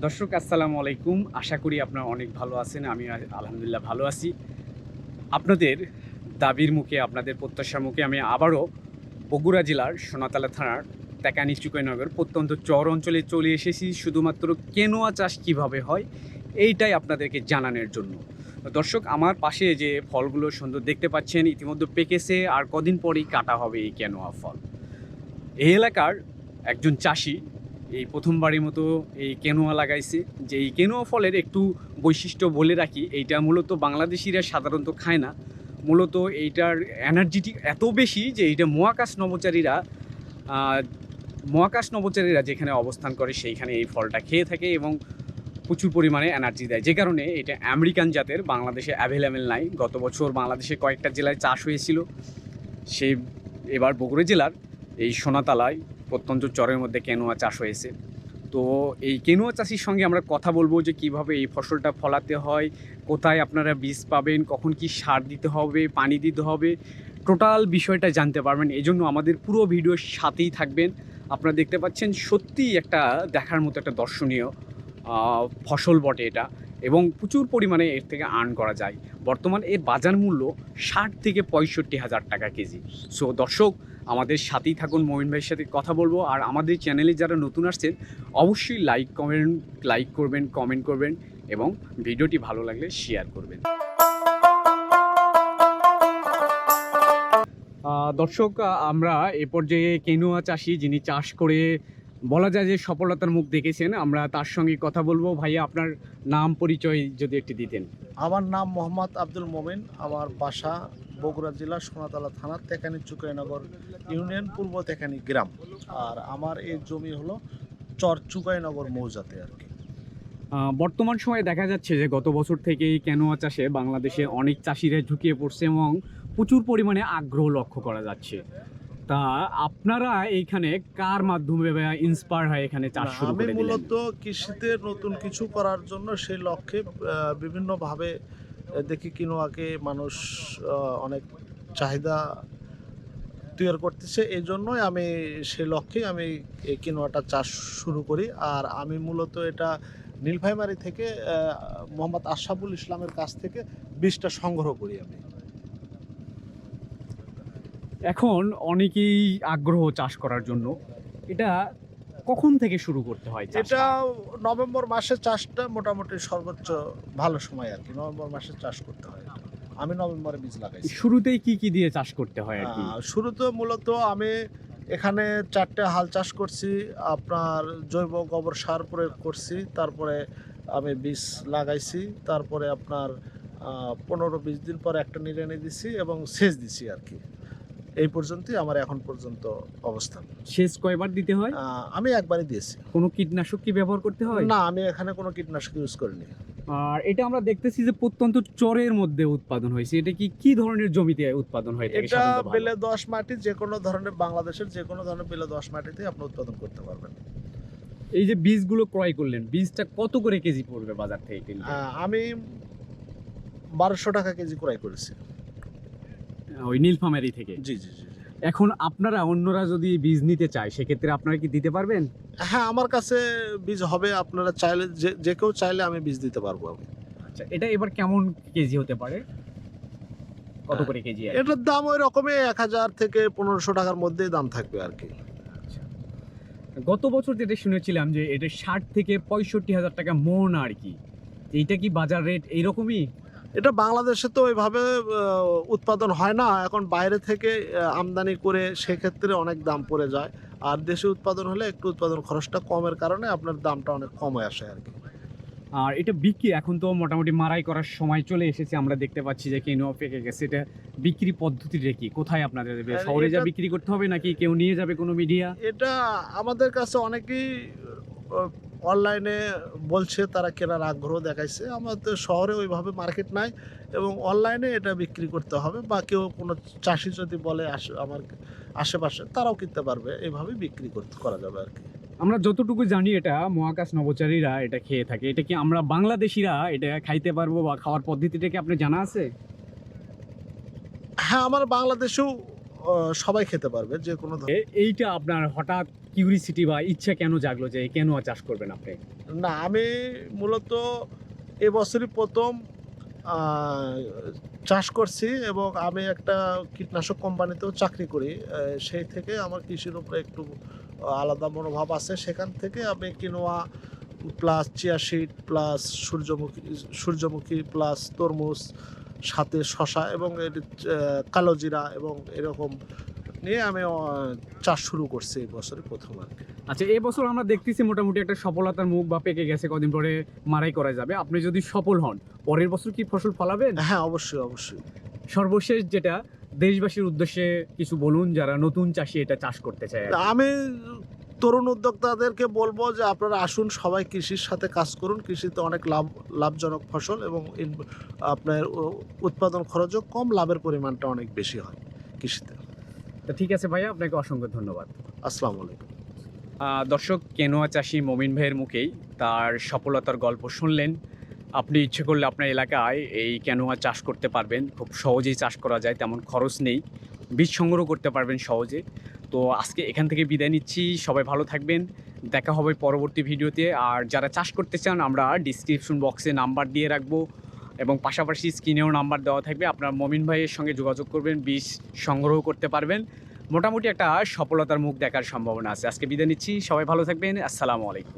দর্শক আসসালামু আলাইকুম। আশা করি আপনারা অনেক ভালো আছেন। আমি আলহামদুলিল্লাহ ভালো আছি। আপনাদের দাবির মুখে, আপনাদের প্রত্যাশার মুখে আমি আবারও বগুড়া জেলার সোনাতলা থানার তেকানি চুকাইনগর প্রত্যন্ত চর অঞ্চলে চলে এসেছি শুধুমাত্র কেনোয়া চাষ কীভাবে হয় এইটাই আপনাদেরকে জানানোর জন্য। দর্শক, আমার পাশে যে ফলগুলো সুন্দর দেখতে পাচ্ছেন ইতিমধ্যে পেকেছে, আর কদিন পরেই কাটা হবে এই কেনোয়া ফল। এই এলাকার একজন চাষি এই প্রথমবারের মতো এই কেনোয়া লাগাইছে। যে এই কেনোয়া ফলের একটু বৈশিষ্ট্য বলে রাখি, এইটা মূলত বাংলাদেশিরা সাধারণত খায় না। মূলত এইটার এনার্জিটি এত বেশি যে এইটা মহাকাশ নভোচারীরা যেখানে অবস্থান করে সেইখানে এই ফলটা খেয়ে থাকে এবং প্রচুর পরিমাণে এনার্জি দেয়, যে কারণে এটা আমেরিকান জাতের, বাংলাদেশে অ্যাভেলেবেল নাই। গত বছর বাংলাদেশে কয়েকটা জেলায় চাষ হয়েছিল, সেই এবার বগুড়া জেলার এই সোনাতলায় প্রত্যন্ত চরের মধ্যে কেনোয়া চাষ হয়েছে। তো এই কেনোয়া চাষির সঙ্গে আমরা কথা বলবো যে কিভাবে এই ফসলটা ফলাতে হয়, কোথায় আপনারা বীজ পাবেন, কখন কি সার দিতে হবে, পানি দিতে হবে, টোটাল বিষয়টা জানতে পারবেন। এই জন্য আমাদের পুরো ভিডিওর সাথেই থাকবেন। আপনারা দেখতে পাচ্ছেন সত্যিই একটা দেখার মতো একটা দর্শনীয় ফসল বটে এটা, এবং প্রচুর পরিমাণে এর থেকে আর্ন করা যায়। বর্তমান এর বাজার মূল্য 60 থেকে 65,000 টাকা কেজি। সো দর্শক, আমাদের সাথেই থাকুন, মঈন ভাইয়ের সাথে কথা বলবো। আর আমাদের চ্যানেলে যারা নতুন আসছেন অবশ্যই লাইক করবেন, কমেন্ট করবেন এবং ভিডিওটি ভালো লাগলে শেয়ার করবেন। দর্শক, আমরা এ পর্যায়ে কেনোয়া চাষি যিনি চাষ করে বলা যায় যে সফলতার মুখ দেখেছেন, আমরা তার সঙ্গে কথা বলবো। ভাইয়া, আপনার নাম পরিচয় যদি একটু দিতেন। আমার নাম মোহাম্মদ আব্দুল মোমিন। আমার বাসা বগুড়া জেলা সোনাতলা থানার তেকানি চুকাইনগর ইউনিয়ন, পূর্ব তেকানি গ্রাম। আর আমার এই জমি হলো চর চুকাইনগর মৌজাতে আর কি। বর্তমান সময়ে দেখা যাচ্ছে যে গত বছর থেকেই কেনোয়া চাষে বাংলাদেশে অনেক চাষিরা ঝুঁকিয়ে পড়ছে এবং প্রচুর পরিমাণে আগ্রহ লক্ষ্য করা যাচ্ছে। তা আপনারা এইখানে কার মাধ্যমে ইন্সপায়ার হয় এখানে চাষ শুরু করে দিলেন? আমি মূলত কৃষিতে নতুন কিছু করার জন্য সেই লক্ষ্যে বিভিন্নভাবে দেখি কিনোয়াকে মানুষ অনেক চাহিদা তৈরি করতেছে। এই জন্যই আমি সেই লক্ষ্যে আমি এই কিনোয়াটা চাষ শুরু করি। আর আমি মূলত এটা নীলফামারী থেকে মোহাম্মদ আশরাফুল ইসলামের কাছ থেকে বীজটা সংগ্রহ করি আমি। এখন অনেকেই আগ্রহ চাষ করার জন্য, এটা কখন থেকে শুরু করতে হয়? এটা নভেম্বর মাসে চাষটা মোটামুটি সর্বোচ্চ ভালো সময় আর কি। নভেম্বর মাসে চাষ করতে হয়। আমি নভেম্বরে বীজ লাগাইছি। শুরুতেই কি কি দিয়ে চাষ করতে হয় আর কি? শুরুতে মূলত আমি এখানে 4টে হাল চাষ করছি, আপনার জৈব গোবর সার প্রয়োগ করছি, তারপরে আমি বীজ লাগাইছি, তারপরে আপনার 15-20 দিন পর একটা নিড়ানি দিছি এবং সেচ দিছি আর কি। এই পর্যন্তই আমার এখন পর্যন্ত অবস্থান। সেচ কয়বার দিতে হয়? আমি একবারই দিয়েছি। কোনো কীটনাশক কি ব্যবহার করতে হয়? না, আমি এখানে কোনো কীটনাশক ইউজ করিনি। আর এটা আমরা দেখতেছি যে প্রত্যন্ত চরের মধ্যে উৎপাদন হয়েছে। এটা কি ধরনের জমিতে উৎপাদন হয়? এটা বেলে দোআঁশ মাটি, যে কোনো ধরনের বাংলাদেশের যে কোনো ধরনের বেলে দোআঁশ মাটিতে আপনি উৎপাদন করতে পারবেন। এই যে বীজগুলো ক্রয় করলেন, বীজটা কত করে কেজি পড়বে বাজার থেকে কিনলে? আমি 1200 টাকা কেজি ক্রয় করেছি ওই নীলফামারী থেকে। জি জি জি। এখন আপনারা অন্যরা যদি বীজ নিতে চায় সেক্ষেত্রে আপনারা কি দিতে পারবেন? হ্যাঁ, আমার কাছে বীজ হবে। আপনারা চাইলে, যে কেউ চাইলে আমি বীজ দিতে পারবো আমি। আচ্ছা, এটা এবার কেমন কেজি হতে পারে? কত করে কেজি? এটার দাম ওই রকমই 1000 থেকে 1500 টাকার মধ্যেই দাম থাকবে আর কি। আচ্ছা, গত বছর যেটা শুনেছিলাম যে এটা 60 থেকে 65,000 টাকা মন আর কি। এইটা কি বাজার রেট এইরকমই? এটা বাংলাদেশে তো ওইভাবে উৎপাদন হয় না, এখন বাইরে থেকে আমদানি করে সেক্ষেত্রে অনেক দাম পড়ে যায়। আর দেশে উৎপাদন হলে একটু উৎপাদন খরচটা কমের কারণে আপনার দামটা অনেক কমে আসে আর কি। আর এটা বিক্রি এখন তো মোটামুটি মারাই করার সময় চলে এসেছে, আমরা দেখতে পাচ্ছি যে কেনোয়া পেকে গেছে। এটা বিক্রি পদ্ধতিটা কি? কোথায় আপনাদের শহরে যা বিক্রি করতে হবে নাকি কেউ নিয়ে যাবে কোনো মিডিয়া? এটা আমাদের কাছে অনেকেই অনলাইনে বলছে, তারা কেনার আগ্রহ দেখাইছে। আমাদের শহরে ওইভাবে মার্কেট নাই এবং অনলাইনে এটা বিক্রি করতে হবে, বা কেউ কোনো চাষি যদি বলে আমার আশেপাশে, তারাও কিনতে পারবে। এইভাবে বিক্রি করা যাবে আর কি। আমরা যতটুকু জানি এটা মহাকাশ নভোচারীরা এটা খেয়ে থাকে। এটা কি আমরা বাংলাদেশিরা এটা খাইতে পারবো বা খাওয়ার পদ্ধতিটা কি আপনার জানা আছে? হ্যাঁ, আমার বাংলাদেশেও সবাই খেতে পারবে, যে কোনো এইটা আপনার হঠাৎ কিউরিসিটি বা ইচ্ছা কেন জাগলো যে কেনোয়া চাষ করবেন আপনি? না, আমি মূলত এবছরই প্রথম আহ, চাষ করছি, এবং আমি একটা কীটনাশক কোম্পানিতেও চাকরি করি। সেই থেকে আমার কৃষির উপরে একটু আলাদা মনোভাব আছে। সেখান থেকে আমি quinoa plus chia seed plus সূর্যমুখী প্লাস তরমুজ, সাথে শশা এবং কালো জিরা এবং এরকম নিয়ে আমি চাষ শুরু করছি এই বছরে প্রথম আর কি। আচ্ছা, এবছর আমরা দেখতেছি মোটামুটি একটা সফলতার মুখ বা পেকে গেছে, কদিন পরে মারাই করা যাবে। আপনি যদি সফল হন, পরের বছর কি ফসল ফলাবেন? হ্যাঁ, অবশ্যই অবশ্যই। সর্বশেষ যেটা দেশবাসীর উদ্দেশ্যে কিছু বলুন, যারা নতুন চাষি এটা চাষ করতে চায়। আমি তরুণ উদ্যোক্তাদেরকে বলবো যে আপনারা আসুন, সবাই কৃষির সাথে কাজ করুন। কৃষিতে অনেক লাভজনক ফসল, এবং আপনার উৎপাদন খরচও কম, লাভের পরিমাণটা অনেক বেশি হয় কৃষিতে। তো ঠিক আছে ভাইয়া, আপনাকে অসংখ্য ধন্যবাদ। আসসালামু আলাইকুম। দর্শক, কেনোয়া চাষি মমিন ভাইয়ের মুখেই তার সফলতার গল্প শুনলেন। আপনি ইচ্ছে করলে আপনার এলাকায় এই কেনোয়া চাষ করতে পারবেন, খুব সহজেই চাষ করা যায়, তেমন খরচ নেই, বীজ সংগ্রহ করতে পারবেন সহজে। তো আজকে এখান থেকে বিদায় নিচ্ছি, সবাই ভালো থাকবেন, দেখা হবে পরবর্তী ভিডিওতে। আর যারা চাষ করতে চান, আমরা ডিসক্রিপশন বক্সে নাম্বার দিয়ে রাখবো, এবং পাশাপাশি স্ক্রিনেও নাম্বার দেওয়া থাকবে। আপনার মমিন ভাইয়ের সঙ্গে যোগাযোগ করবেন, বীজ সংগ্রহ করতে পারবেন। মোটামুটি একটা সফলতার মুখ দেখার সম্ভাবনা আছে। আজকে বিদায় নিচ্ছি, সবাই ভালো থাকবেন। আসসালামু আলাইকুম।